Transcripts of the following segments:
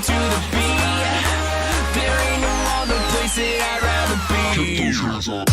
up to the beat. There ain't no other place that I'd rather be. Keep those hands up.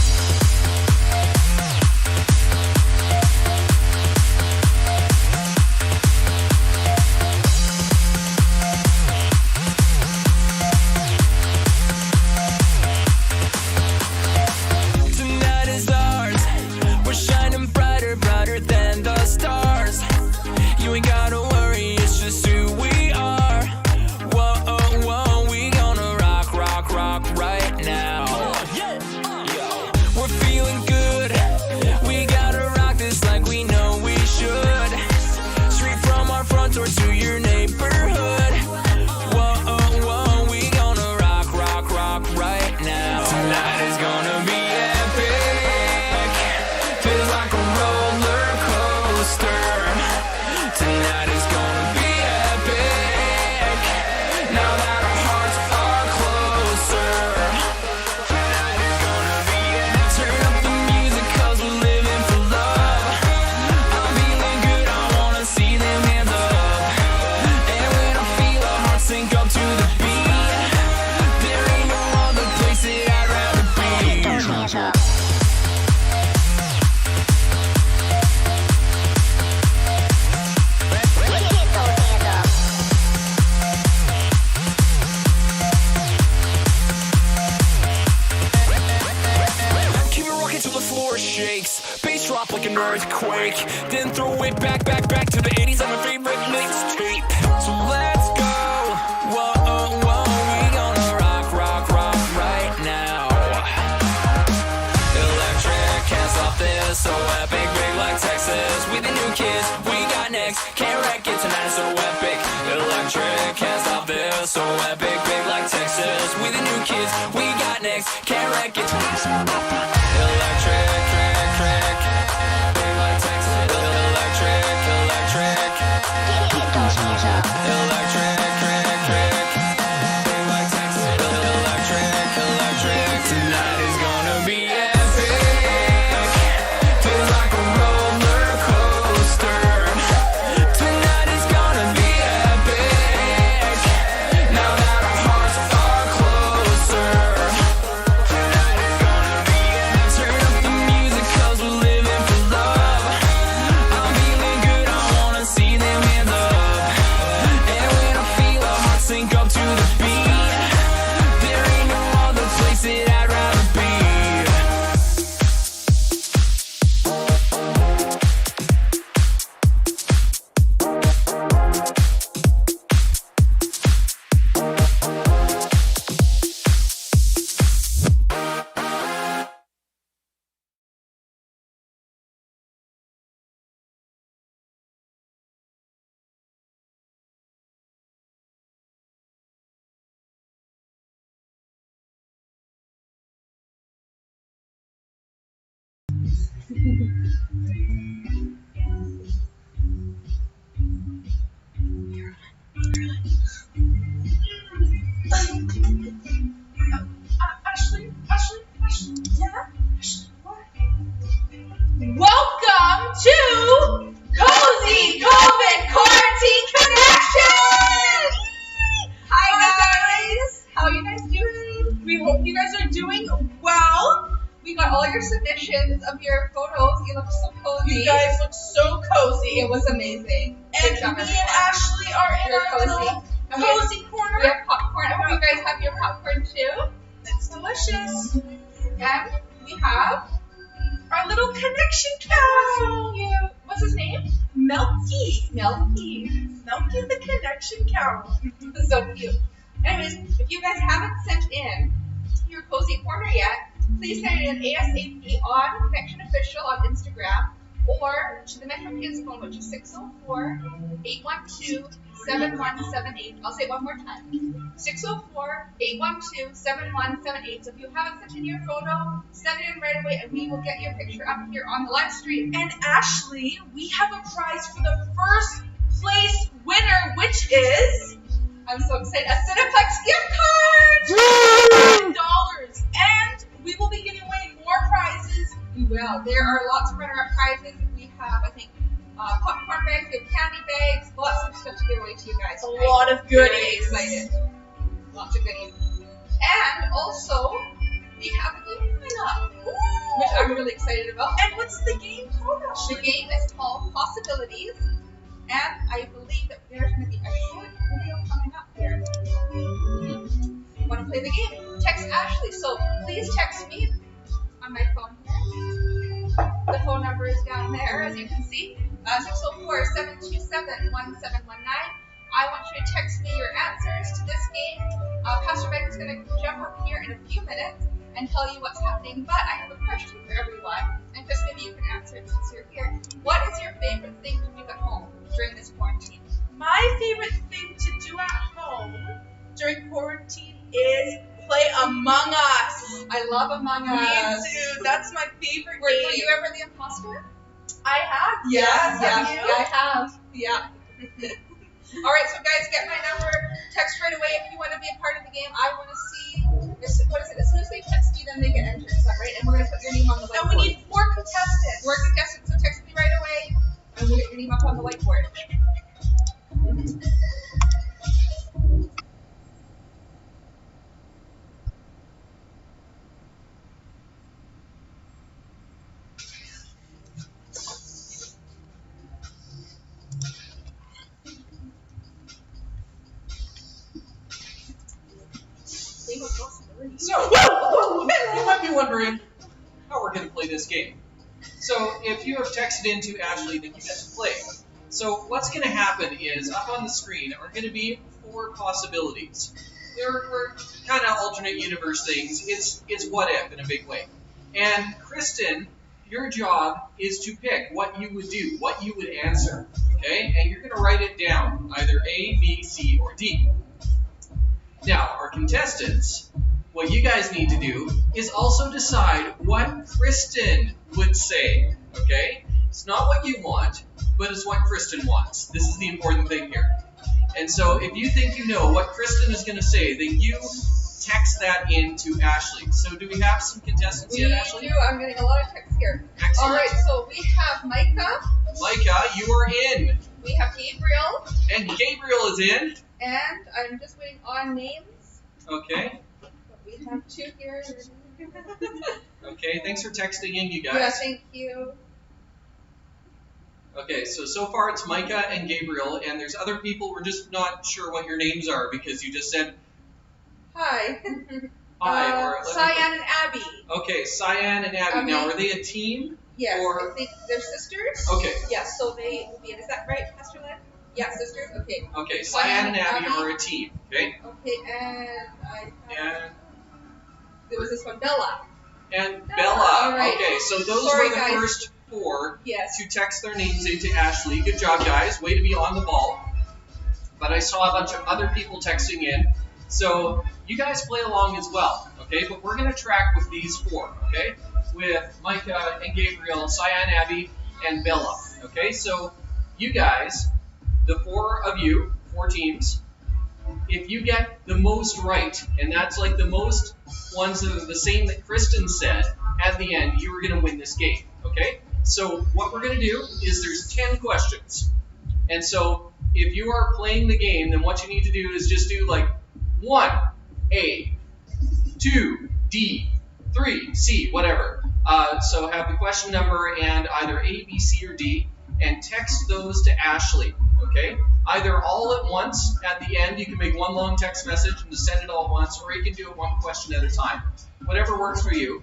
Earthquake, then throw it back to the 80s on my favorite mixtape. So let's go. Whoa, we gonna rock right now. Electric, can't stop this. So epic, big like Texas. We the new kids, we got next. Can't wreck it tonight, so epic. Electric, can't stop this. So epic, big like Texas. We the new kids, we got next. Can't wreck it tonight, so epic. Electric, trick. Tonight is gonna be epic. Feels like a roller coaster. Tonight is gonna be epic. Now that our hearts are closer. Tonight is gonna be epic. Turn up the music 'cause we're living for love. I'm feeling good, I wanna see them hands up. And when I feel our hearts sync up to the beat, there ain't no other place that I'd rather be. Ashley, yeah? Ashley, what? Welcome to Cozy COVID Quarantine Connection! Hi guys! How are you guys doing? We hope you guys are doing well. We got all your submissions of your photos. You look so cozy. You guys look so cozy. It was amazing. And me and Ashley are in our little cozy corner. We have popcorn. I hope you guys have your popcorn too. It's delicious. And we have Our little connection cow. what's his name? Melky. Melky. Melky the connection cow. So cute. Anyways, if you guys haven't sent in your cozy corner yet, please send it in ASAP on Connection Official on Instagram or to the Metro Kids phone, which is 604-812-7178. I'll say it one more time. 604-812-7178. So if you haven't sent in your photo, send it in right away and we will get your picture up here on the live stream. And Ashley, we have a prize for the first place winner, which is I'm so excited. A Cineplex gift card! $10. And we will be giving away more prizes. We will. There are lots of runner-up prizes. We have, I think, popcorn bags, we have candy bags, lots of stuff to give away to you guys. A tonight. lot of Very goodies. excited. Lots of goodies. And also, we have a game coming up, which I'm really excited about. And what's the game called, The Ashley? game is called Possibilities, and I believe that there's going to be a short video coming up here. Want to play the game? Text Ashley. So please text me on my phone here. The phone number is down there, as you can see. 604-727-1719. I want you to text me your answers to this game. Pastor Megan's going to jump up here in a few minutes and tell you what's happening. But I have a question for everyone, and Chris, maybe you can answer it since you're here. What is your favorite thing to do at home during this quarantine? My favorite thing to do at home during quarantine is play Among Us. I love Among Us. Me too. That's my favorite Were game. you ever the imposter? I have. Yeah, Have you? I have. Yeah. All right, so guys, get my number. Text right away if you want to be a part of the game. I want to see. What is it? As soon as they text me, then they get entered. Is that right? And we're gonna put your name on the whiteboard. And we need 4 contestants. We're contestants, so text me right away, and we'll get your name up on the whiteboard. So, you might be wondering how we're going to play this game. So, if you have texted in to Ashley, then you get to play. So, what's going to happen is, up on the screen are going to be 4 possibilities. They're kind of alternate universe things. It's what if in a big way. And Kristen, your job is to pick what you would do, what you would answer. Okay? And you're going to write it down, either A, B, C, or D. Now, our contestants, what you guys need to do is also decide what Kristen would say, okay? It's not what you want, but it's what Kristen wants. This is the important thing here. And so if you think you know what Kristen is going to say, then you text that in to Ashley. So do we have some contestants We yet, Ashley? do. I'm getting a lot of texts here. Excellent. All right, so we have Micah. Micah, you are in. We have Gabriel. And Gabriel is in. And I'm just waiting on names. Okay. But we have 2 here. Okay, thanks for texting in, you guys. Yeah, thank you. Okay, so far it's Micah and Gabriel, and there's other people we're just not sure what your names are because you just said Hi. hi. Or Cyan and Abby. Okay, Cyan and Abby. Now, are they a team? Yes, Or- I think they're sisters. Okay, Yes, so they will be in. Is that right, Pastor Len? Yeah, sisters. Okay. okay, Cyan and Abby are a team, okay? Okay, and I have, And there was this one, Bella. Bella. All right. Okay, so those Sorry, were the guys. first 4 Yes. to text their names into Ashley. Good job, guys. Way to be on the ball. But I saw a bunch of other people texting in, so you guys play along as well, okay? But we're going to track with these 4, okay? With Micah and Gabriel, Cyan, Abby, and Bella, okay? So you guys, the 4 of you, 4 teams, if you get the most right, and that's like the most ones that are the same that Kristen said, at the end, you are going to win this game, okay? So what we're going to do is there's 10 questions. And so if you are playing the game, then what you need to do is just do like 1, A, 2, D, 3, C, whatever. So have the question number and either A, B, C, or D, and text those to Ashley, okay? Either all at once at the end, you can make one long text message and just send it all at once, or you can do it one question at a time. Whatever works for you,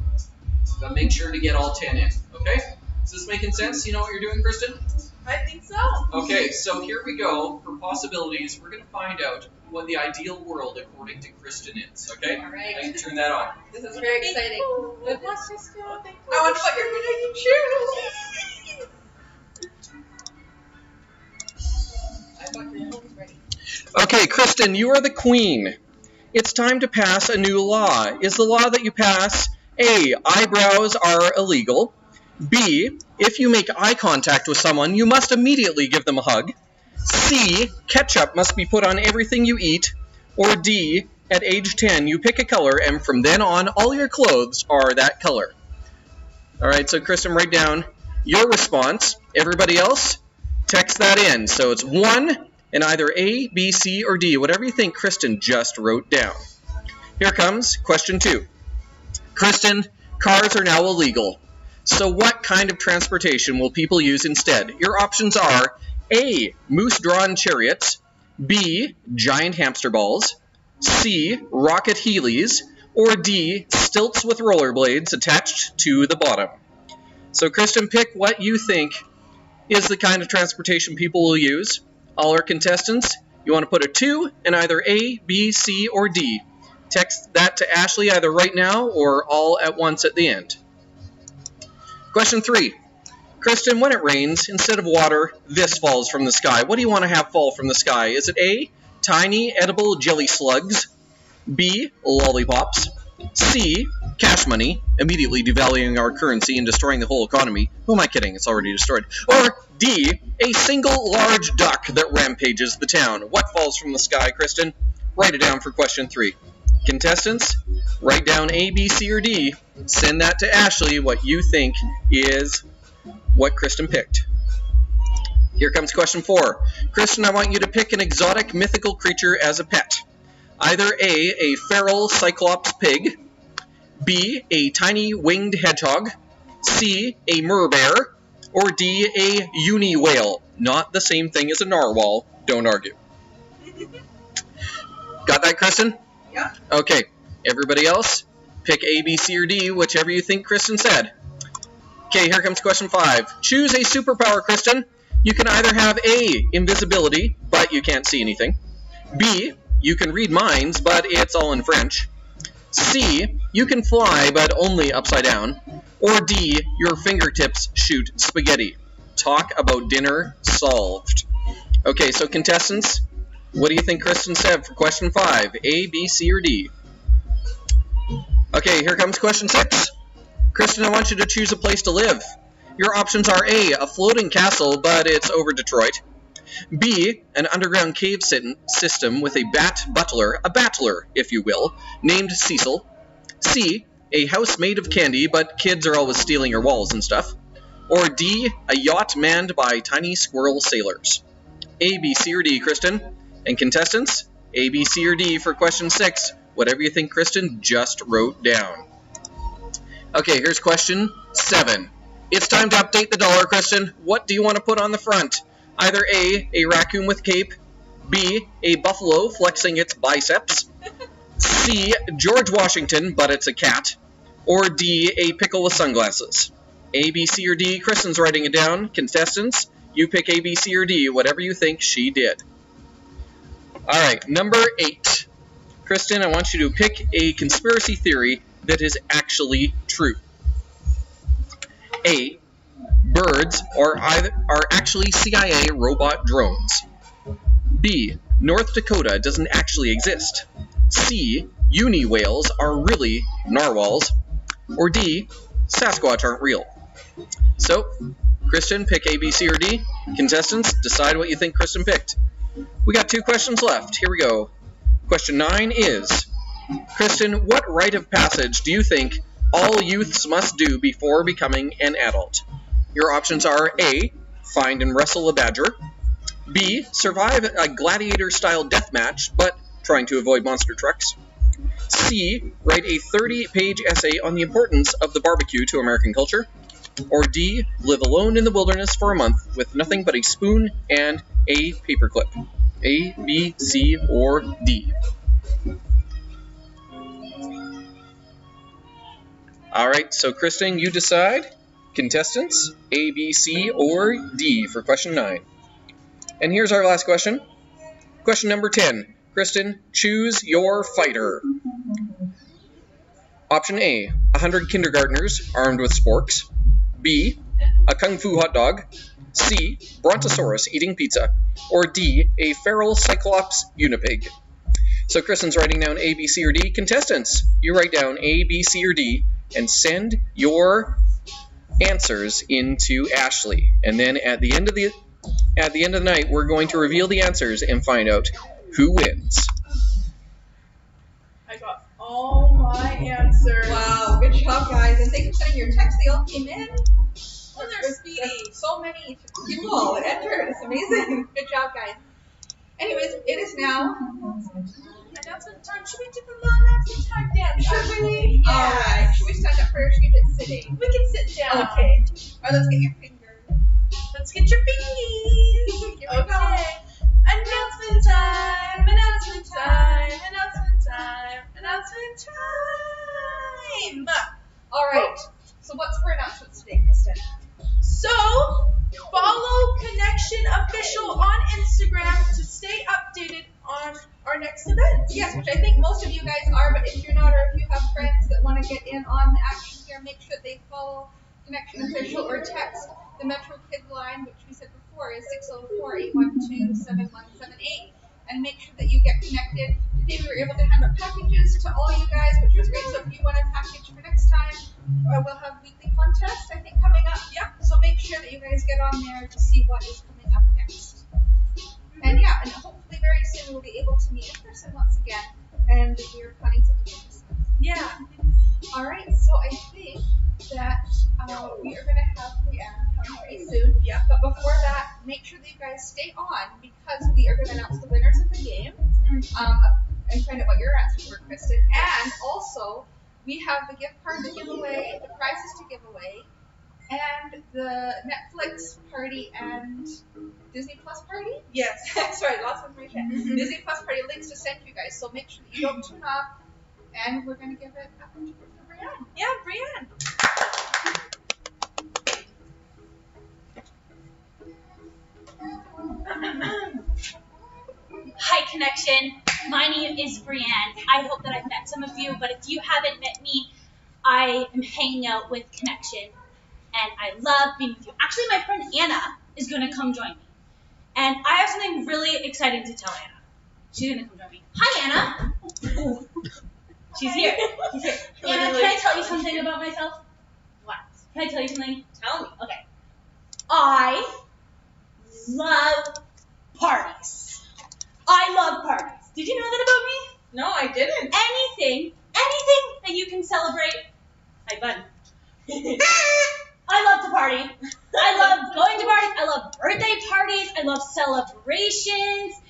but make sure to get all 10 in, okay? Is this making sense? You know what you're doing, Kristen? I think so. Okay, so here we go. For possibilities, we're going to find out what the ideal world according to Kristen is, okay? All right. I can turn that on. This is very exciting. Good luck, sister. I want to put your shoes. I got your phones ready. Okay, Kristen, you are the queen. It's time to pass a new law. Is the law that you pass A, eyebrows are illegal? B, if you make eye contact with someone, you must immediately give them a hug. C, ketchup must be put on everything you eat. Or D, at age 10, you pick a color, and from then on, all your clothes are that color. All right, so Kristen, write down your response. Everybody else, text that in. So it's 1, in either A, B, C, or D, whatever you think Kristen just wrote down. Here comes question 2. Kristen, cars are now illegal. So what kind of transportation will people use instead? Your options are A, moose-drawn chariots, B, giant hamster balls, C, rocket heelys, or D, stilts with rollerblades attached to the bottom. So Kristen, pick what you think is the kind of transportation people will use. All our contestants, you want to put a 2 in either A, B, C, or D. Text that to Ashley either right now or all at once at the end. Question 3. Kristen, when it rains, instead of water, this falls from the sky. What do you want to have fall from the sky? Is it A, tiny edible jelly slugs, B, lollipops, C, cash money, immediately devaluing our currency and destroying the whole economy. Who am I kidding? It's already destroyed. Or D, a single large duck that rampages the town. What falls from the sky, Kristen? Write it down for question 3. Contestants, write down A, B, C, or D. Send that to Ashley, what you think is what Kristen picked. Here comes question 4. Kristen, I want you to pick an exotic mythical creature as a pet. Either A feral cyclops pig, B, a tiny winged hedgehog, C, a merbear, or D, a uni whale. Not the same thing as a narwhal. Don't argue. Got that, Kristen? Yep. Okay. Everybody else, pick A, B, C, or D, whichever you think Kristen said. Okay, here comes question 5. Choose a superpower, Kristen. You can either have A, invisibility, but you can't see anything. B, you can read minds, but it's all in French. C, you can fly, but only upside down. Or D, your fingertips shoot spaghetti. Talk about dinner solved. Okay, so contestants, what do you think Kristen said for question 5? A, B, C, or D? Okay, here comes question 6. Kristen, I want you to choose a place to live. Your options are A, a floating castle, but it's over Detroit. B, an underground cave system with a battler, if you will, named Cecil. C, a house made of candy, but kids are always stealing your walls and stuff. Or D, a yacht manned by tiny squirrel sailors. A, B, C, or D, Kristen? And contestants, A, B, C, or D for question 6, whatever you think Kristen just wrote down. Okay, here's question 7. It's time to update the dollar, Kristen. What do you want to put on the front? Either A raccoon with cape, B, a buffalo flexing its biceps, C, George Washington, but it's a cat, or D, a pickle with sunglasses. A, B, C, or D, Kristen's writing it down. Contestants, you pick A, B, C, or D, whatever you think she did. Alright, number 8. Kristen, I want you to pick a conspiracy theory that is actually true. A, birds are actually CIA robot drones. B, North Dakota doesn't actually exist. C, uni whales are really narwhals. Or D, Sasquatch aren't real. So, Kristen, pick A, B, C, or D. Contestants, decide what you think Kristen picked. We got 2 questions left. Here we go. Question 9 is, Kristen, what rite of passage do you think all youths must do before becoming an adult? Your options are A, find and wrestle a badger, B, survive a gladiator-style death match, but trying to avoid monster trucks, C, write a 30-page essay on the importance of the barbecue to American culture, or D, live alone in the wilderness for a month with nothing but a spoon and a paperclip. A, B, C, or D. Alright, so Kristen, you decide. Contestants, A, B, C, or D for question 9. And here's our last question. Question number 10. Kristen, choose your fighter. Option A, 100 kindergartners armed with sporks. B, a kung fu hot dog. C, brontosaurus eating pizza. Or D, a feral cyclops unipig. So Kristen's writing down A, B, C, or D. Contestants, you write down A, B, C, or D and send your answers into Ashley. And then at the end of the night, we're going to reveal the answers and find out who wins. I got all my answers. Wow, good job, guys. And thanks for sending your texts. They all came in. Oh, they're speedy. So many people entered. It's amazing. Good job, guys. Anyways, it is now. Announcement time. Should we do the announcement time dance? Should we? Yeah. Alright. Should we stand up first? Should we be sitting? We can sit down. Okay. Or let's get your fingers. Let's get your fingies. Here we go. Okay. Announcement time. Announcement time. Announcement time. Announcement time. All right. So what's for announcements today, Kristen? So, follow ConnXion Official on Instagram to stay updated on our next event. Yes, which I think most of you guys are, but if you're not, or if you have friends that want to get in on the action here, make sure they follow ConnXion Official or text the Metro Kids line, which we said before is 604-812-7178, and make sure that you get connected. Today we were able to hand out packages to all you guys, which was great. So if you want a package for next time, we'll have weekly contests, I think, coming up. Yeah. So make sure that you guys get on there to see what is coming up next. And yeah, and hopefully very soon we'll be able to meet in person once again. And we're planning something for Christmas. Yeah. All right. So I think that we are going to have Leanne come pretty soon. Yeah. But before that, make sure that you guys stay on because we are going to announce the winners of the game. And find out what your answers were, Kristen. And also, we have the gift card to give away, the prizes to give away, and the Netflix party and Disney Plus party. Yes. Sorry, lots of information. Disney Plus party links to send you guys, so make sure that you don't tune off. And we're going to give it up to Brianne. Yeah, Brianne. Hi, ConnXion. My name is Brianne. I hope that I've met some of you, but if you haven't met me, I am hanging out with ConnXion, and I love being with you. Actually, my friend Anna is going to come join me, and I have something really exciting to tell Anna. She's going to come join me. Hi, Anna. She's here. She's here. Anna, can I tell you something about myself? What? Can I tell you something? Tell me. Okay. I love parties. I love parties. Did you know that about me? No, I didn't. Anything that you can celebrate. Hi, bud. I love to party. I love going to parties. I love birthday parties. I love celebrations.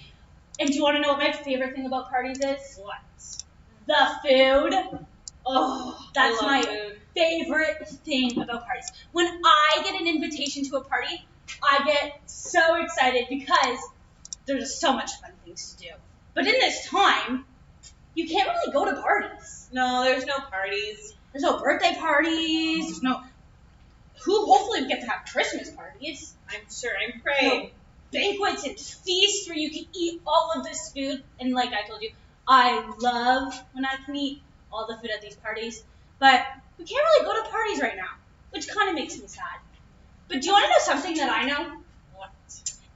And do you want to know what my favorite thing about parties is? What? The food. Oh, that's my favorite thing about parties. When I get an invitation to a party, I get so excited because there's just so much fun things to do. But in this time, you can't really go to parties. No, there's no parties. There's no birthday parties. There's no. Hopefully we get to have Christmas parties. I'm sure. I'm praying. Banquets and feasts where you can eat all of this food. And like I told you, I love when I can eat all the food at these parties. But we can't really go to parties right now, which kind of makes me sad. But do you want to know something that I know? What?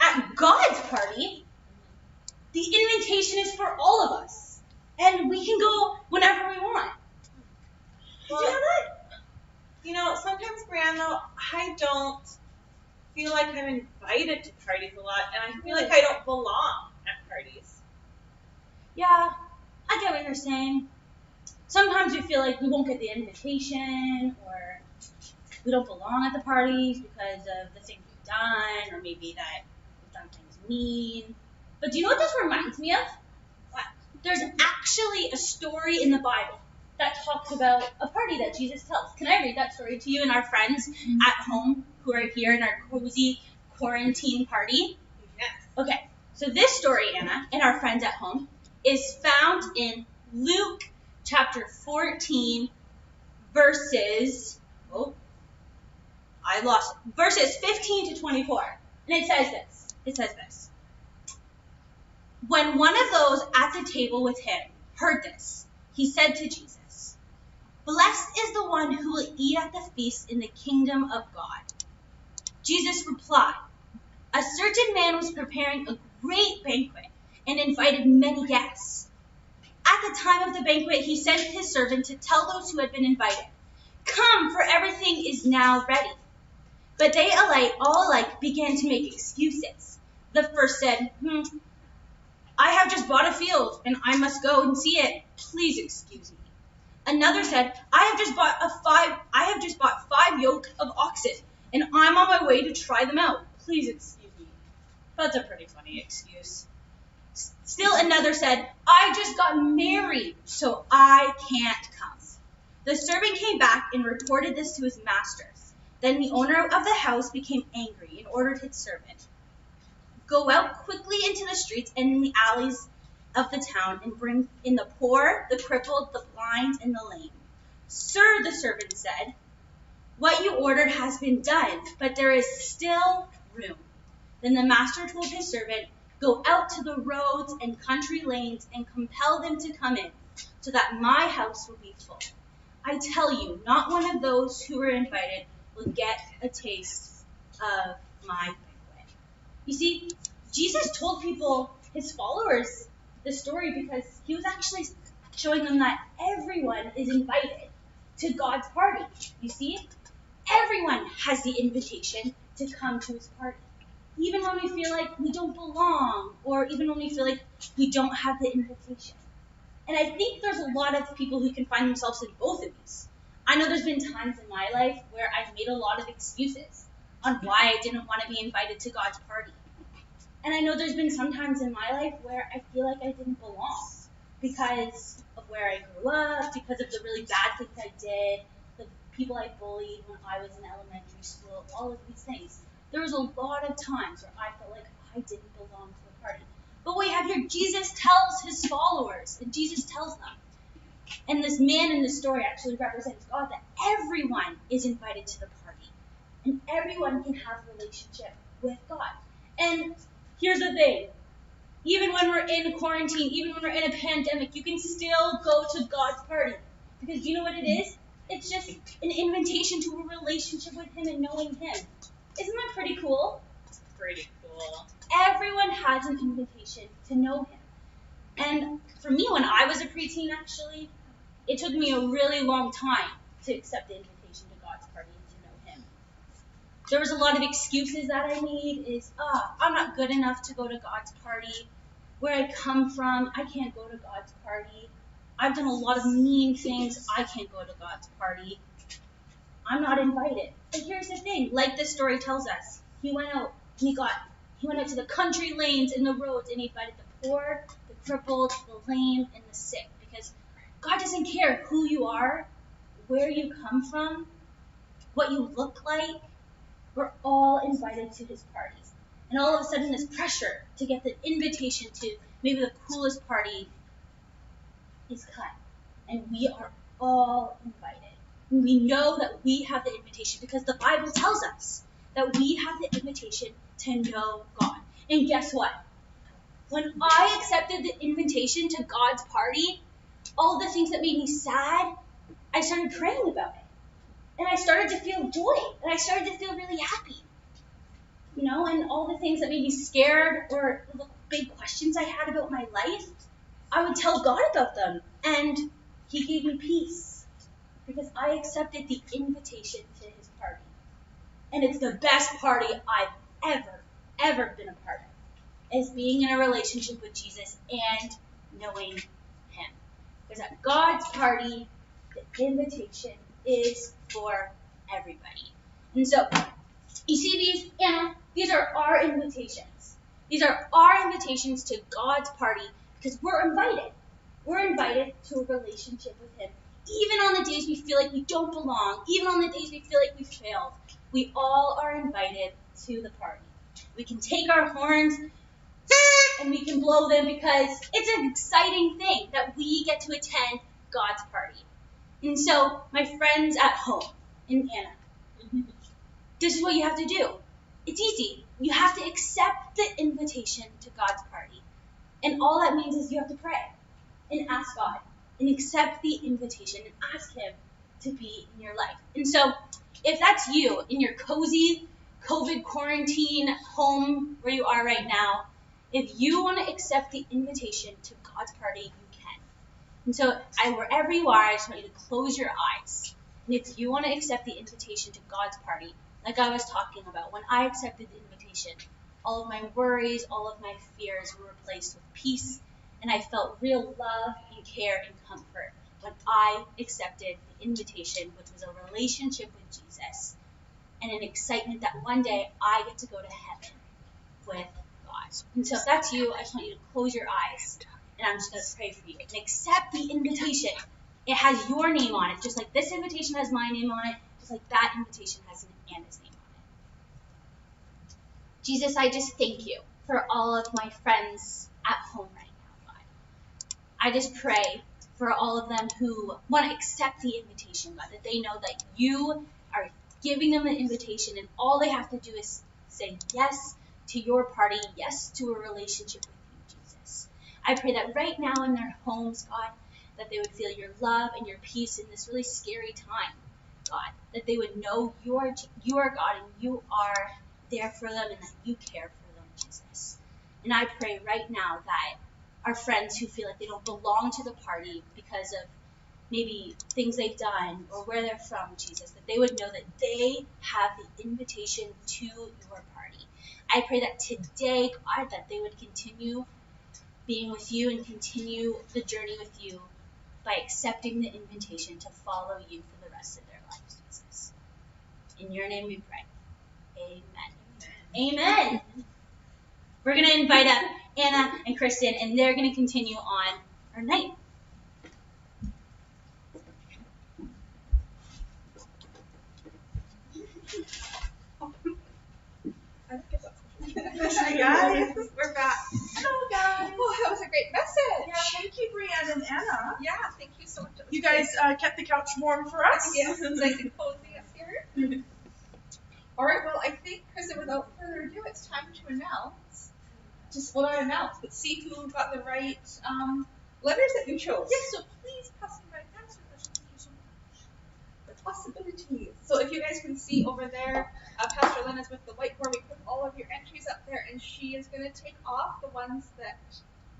At God's party, the invitation is for all of us. And we can go whenever we want. Did you know that? You know, sometimes, Brianne, though, I don't feel like I'm invited to parties a lot, and I feel like I don't belong at parties. Yeah, I get what you're saying. Sometimes we feel like we won't get the invitation, or we don't belong at the parties because of the things we've done, or maybe that we've done things mean. But do you know what this reminds me of? What? There's actually a story in the Bible that talks about a party that Jesus tells. Can I read that story to you and our friends at home who are here in our cozy quarantine party? Yes. Okay, so this story, Anna, and our friends at home, is found in Luke chapter 14, verses, verses 15 to 24. And it says this. When one of those at the table with him heard this, he said to Jesus, "Blessed is the one who will eat at the feast in the kingdom of God." Jesus replied, "A certain man was preparing a great banquet and invited many guests. At the time of the banquet, he sent his servant to tell those who had been invited, 'Come, for everything is now ready.' But they all alike began to make excuses. The first said, 'I have just bought a field and I must go and see it. Please excuse me.' Another said, 'I have just bought 5 yoke of oxen and I'm on my way to try them out. Please excuse me.' That's a pretty funny excuse. another said, I just got married, so I can't come. The servant came back and reported this to his masters. Then the owner of the house became angry and ordered his servant, go out quickly into the streets and in the alleys of the town and bring in the poor, the crippled, the blind, and the lame. Sir, the servant said, what you ordered has been done, but there is still room. Then the master told his servant, go out to the roads and country lanes and compel them to come in, so that my house will be full. I tell you, not one of those who were invited will get a taste of my banquet. You see, Jesus told people, his followers, this story because he was actually showing them that everyone is invited to God's party. You see, everyone has the invitation to come to his party. Even when we feel like we don't belong, or even when we feel like we don't have the invitation. And I think there's a lot of people who can find themselves in both of these. I know there's been times in my life where I've made a lot of excuses on why I didn't want to be invited to God's party. And I know there's been some times in my life where I feel like I didn't belong because of where I grew up, because of the really bad things I did, the people I bullied when I was in elementary school, all of these things. There was a lot of times where I felt like I didn't belong to the party. But what we have here, Jesus tells his followers, and Jesus tells them, and this man in the story actually represents God, that everyone is invited to the party, and everyone can have a relationship with God. And here's the thing, even when we're in quarantine, even when we're in a pandemic, you can still go to God's party, because you know what it is? It's just an invitation to a relationship with him and knowing him. Isn't that pretty cool? It's pretty cool. Everyone has an invitation to know him. And for me, when I was a preteen, actually, it took me a really long time to accept the invitation to God's party and to know him. There was a lot of excuses that I made is, I'm not good enough to go to God's party. Where I come from, I can't go to God's party. I've done a lot of mean things. I can't go to God's party. I'm not invited. But here's the thing, like this story tells us, he went out and he went out to the country lanes and the roads and he invited the poor, the crippled, the lame, and the sick. Because God doesn't care who you are, where you come from, what you look like. We're all invited to his parties. And all of a sudden this pressure to get the invitation to maybe the coolest party is cut. And we are all invited. And we know that we have the invitation because the Bible tells us that we have the invitation to know God. And guess what? When I accepted the invitation to God's party, all the things that made me sad, I started praying about it. And I started to feel joy. And I started to feel really happy. You know, and all the things that made me scared or the big questions I had about my life, I would tell God about them. And he gave me peace. Because I accepted the invitation to his party. And it's the best party I've ever been a part of, is being in a relationship with Jesus and knowing him. Because at God's party, the invitation is for everybody. And so, you see these, Anna, these are our invitations. These are our invitations to God's party because we're invited. We're invited to a relationship with him. Even on the days we feel like we don't belong, even on the days we feel like we failed, we all are invited to the party. We can take our horns and we can blow them because it's an exciting thing that we get to attend God's party. And so, my friends at home, and Anna, this is what you have to do. It's easy. You have to accept the invitation to God's party. And all that means is you have to pray and ask God and accept the invitation and ask him to be in your life. And so, if that's you in your cozy COVID quarantine home where you are right now, if you want to accept the invitation to God's party, you can. And so, wherever you are, I just want you to close your eyes. And if you want to accept the invitation to God's party, like I was talking about, when I accepted the invitation, all of my worries, all of my fears were replaced with peace, and I felt real love and care and comfort when I accepted the invitation, which was a relationship with Jesus, and an excitement that one day I get to go to heaven with God. And so if that's you, I just want you to close your eyes, and I'm just going to pray for you. And accept the invitation. It has your name on it, just like this invitation has my name on it, just like that invitation has Anna's name on it. Jesus, I just thank you for all of my friends at home right now, God. I just pray for all of them who want to accept the invitation, God, that they know that you are giving them an invitation, and all they have to do is say yes to your party, yes to a relationship with you, Jesus. I pray that right now in their homes, God, that they would feel your love and your peace in this really scary time, God, that they would know you are God and you are there for them and that you care for them, Jesus. And I pray right now that our friends who feel like they don't belong to the party because of maybe things they've done or where they're from, Jesus, that they would know that they have the invitation to your party. I pray that today, God, that they would continue being with you and continue the journey with you by accepting the invitation to follow you for the rest of their lives, Jesus. In your name we pray. Amen. Amen. We're going to invite up Anna and Kristen, and they're going to continue on our night. Hi guys, we're back. Hello guys. Oh, that was a great message. Yeah, thank you, Brianne and Anna. Yeah, thank you so much. You guys kept the couch warm for us. Yes, it's nice and cozy up here. All right, well, I think, Kristen, without further ado, it's time to announce. Well, not announce, but see who got the right letters that you chose. Yes, so please pass me my answer question. Thank you so much. The possibilities. So if you guys can see over there, Pastor Lynn is with the whiteboard. We put all of your entries up there, and she is going to take off the ones that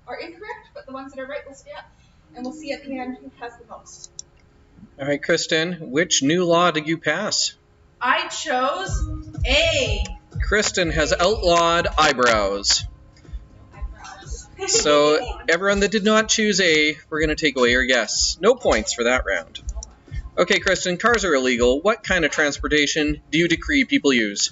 are incorrect, but the ones that are right will stay up. And we'll see at the end who has the most. All right, Kristen, which new law did you pass? I chose A. Kristen has outlawed eyebrows. So everyone that did not choose A, we're going to take away your guess. No points for that round. Okay, Kristen, cars are illegal. What kind of transportation do you decree people use?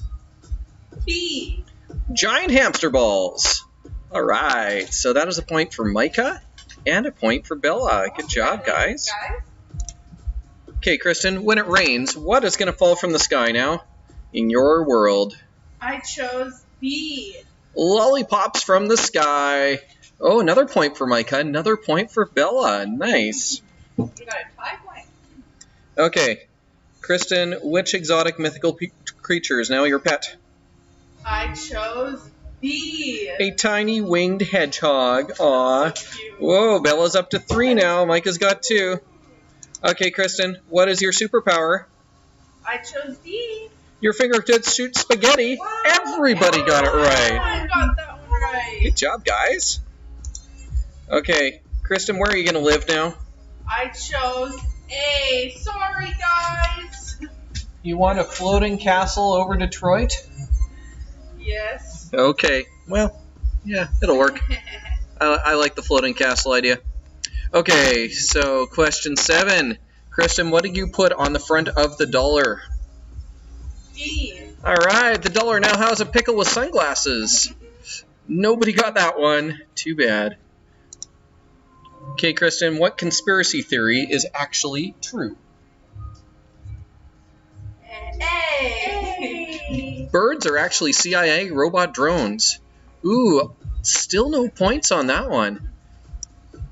B. Giant hamster balls. All right, so that is a point for Micah and a point for Bella. Good job, guys. Okay, Kristen, when it rains, what is going to fall from the sky now in your world? I chose B. Lollipops from the sky. Oh, another point for Micah, another point for Bella. Nice. You got it 5 points. Okay, Kristen, which exotic mythical creature is now your pet? I chose B. A tiny winged hedgehog. Aw. Whoa, Bella's up to 3 now. Micah's got 2. Okay, Kristen, what is your superpower? I chose D. Your fingertips shoot spaghetti. Wow. Everybody got it right. I got that one right. Good job, guys. Okay, Kristen, where are you going to live now? I chose A. Sorry, guys. You want a floating castle over Detroit? Yes. Okay, well, yeah, it'll work. I like the floating castle idea. Okay, so question 7. Kristen, what did you put on the front of the dollar? D. All right, the dollar now has a pickle with sunglasses. Nobody got that one. Too bad. Okay, Kristen, what conspiracy theory is actually true? A. Birds are actually CIA robot drones. Ooh, still no points on that one.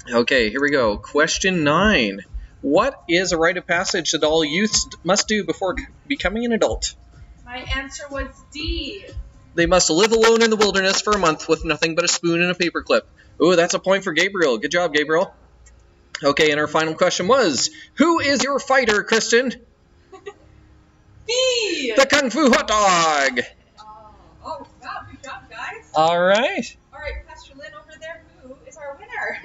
Okay, here we go. Question 9. What is a rite of passage that all youths must do before becoming an adult? My answer was D. They must live alone in the wilderness for a month with nothing but a spoon and a paperclip. Ooh, that's a point for Gabriel. Good job, Gabriel. Okay, and our final question was, who is your fighter, Kristen? B. The Kung Fu Hot Dog. Oh, wow, good job, guys. All right. All right, Pastor Lynn over there, who is our winner?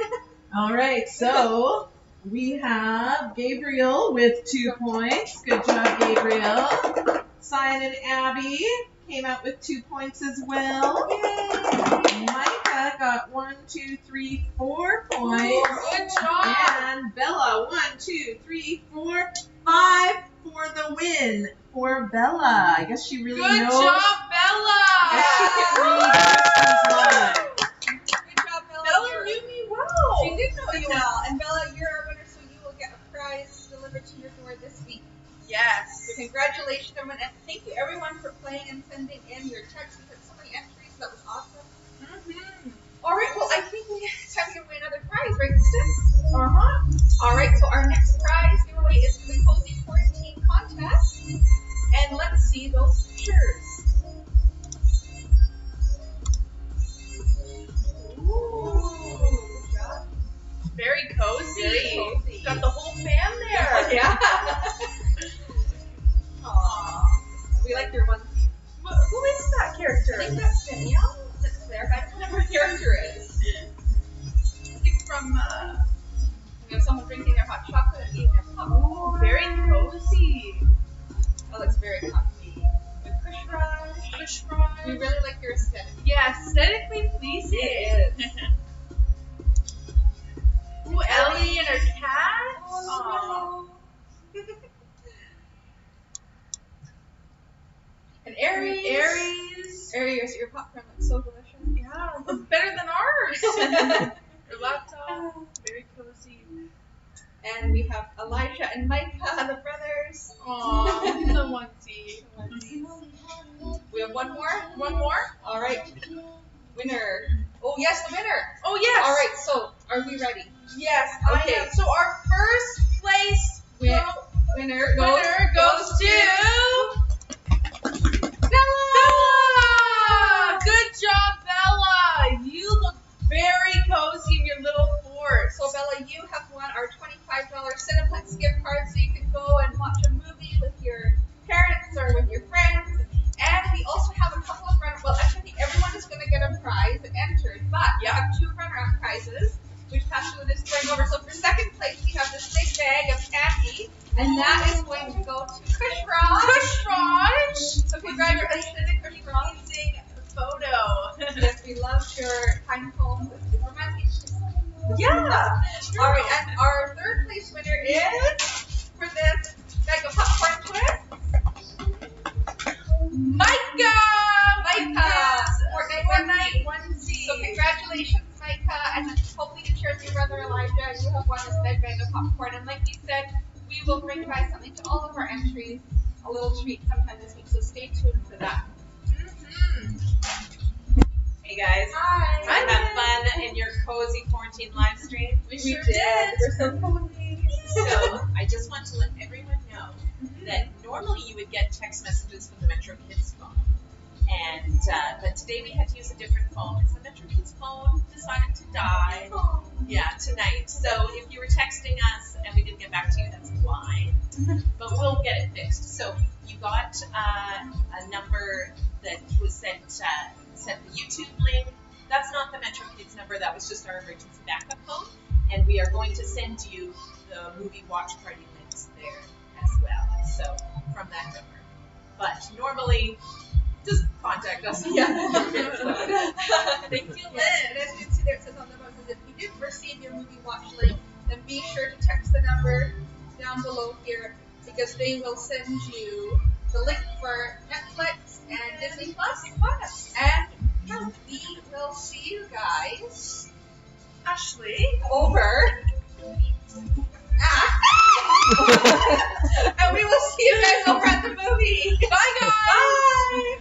All right, so we have Gabriel with 2 points. Good job, Gabriel. Cyan and Abby came out with 2 points as well. Yay! Micah got 1, 2, 3, 4 points. Good job. And Bella, 1, 2, 3, 4, 5 for the win for Bella. I guess she really Good knows. job, Bella. I guess she can read. She's won. delivered to your door this week. Yes. So congratulations, everyone, and thank you everyone for playing and sending in your texts. We had so many entries. That was awesome. Mm-hmm. All right, well, I think it's time to give away another prize, right, Kristen? Uh-huh. All right, so our next prize giveaway is for the Cozy Quarantine Contest. And let's see those pictures. Ooh, good job. Very cozy. Very cozy. Got the whole fam there. Yeah. Aww. We like your onesie. Who is that character? I think that's Danielle. That's Claire. I don't know what her character is. I think from, someone drinking their hot chocolate and eating their popcorn. Ooh, very cozy. That looks very comfy. With Kush Raj. We really like your aesthetic. Yeah, aesthetically pleasing. It is. Ooh, Ellie and her cat. Oh, and Aries. Aries, your popcorn looks so delicious. Yeah, looks better than ours. Your laptop. Very cozy. And we have Elijah and Micah, the brothers. Aww, the onesie. We have one more. One more? All right. Winner. Oh, yes, the winner. Oh, yes. All right, so are we ready? Yes, Okay. I am. So our first place Winner goes to Bella. Good job, Bella. You look very cozy in your little fort. So, Bella, you have won our $25 Cineplex gift card so you can go and watch a movie with your parents or with your friends. And we also have a couple of runners. Well, actually, everyone is going to get a prize entered, but we have 2 runner-up prizes, which Pastor is going over. So, for second place, we have this big bag of candy, and that is going to go to Kush Raj. Kush Raj. So, congratulations, Kush Raj. Amazing photo. Yes, we loved your time phone with super romantic. Yeah. All right, and our third place winner is for this bag of popcorn twist. Micah. Fortnite onesie. So congratulations, Micah, and hopefully to share with your brother Elijah, you have won this big bag of popcorn. And like we said, we will bring by something to all of our entries, a little treat sometime this week. So stay tuned for that. Hey guys, Hi. I had fun in your cozy quarantine live stream. We sure did. We're so cozy. So I just want to let everyone know that normally you would get text messages from the Metro Kids phone, and but today we had to use a different phone because the Metro Kids phone decided to die. Yeah, tonight. So if you were texting us and we didn't get back to you, that's why. But we'll get it fixed. So you got a number that was sent the YouTube link. That's not the Metro Kids number. That was just our emergency backup phone. And we are going to send you the movie watch party links there as well. So from that number. But normally, just contact us. Yeah. Thank you, Yes, Liz. and as you can see there, it says on the notes, if you didn't receive your movie watch link, then be sure to text the number down below here because they will send you the link for Netflix and Disney Plus. And yeah, we will see you guys Ashley. over. And we will see you guys over at the movie. Bye, guys. Bye.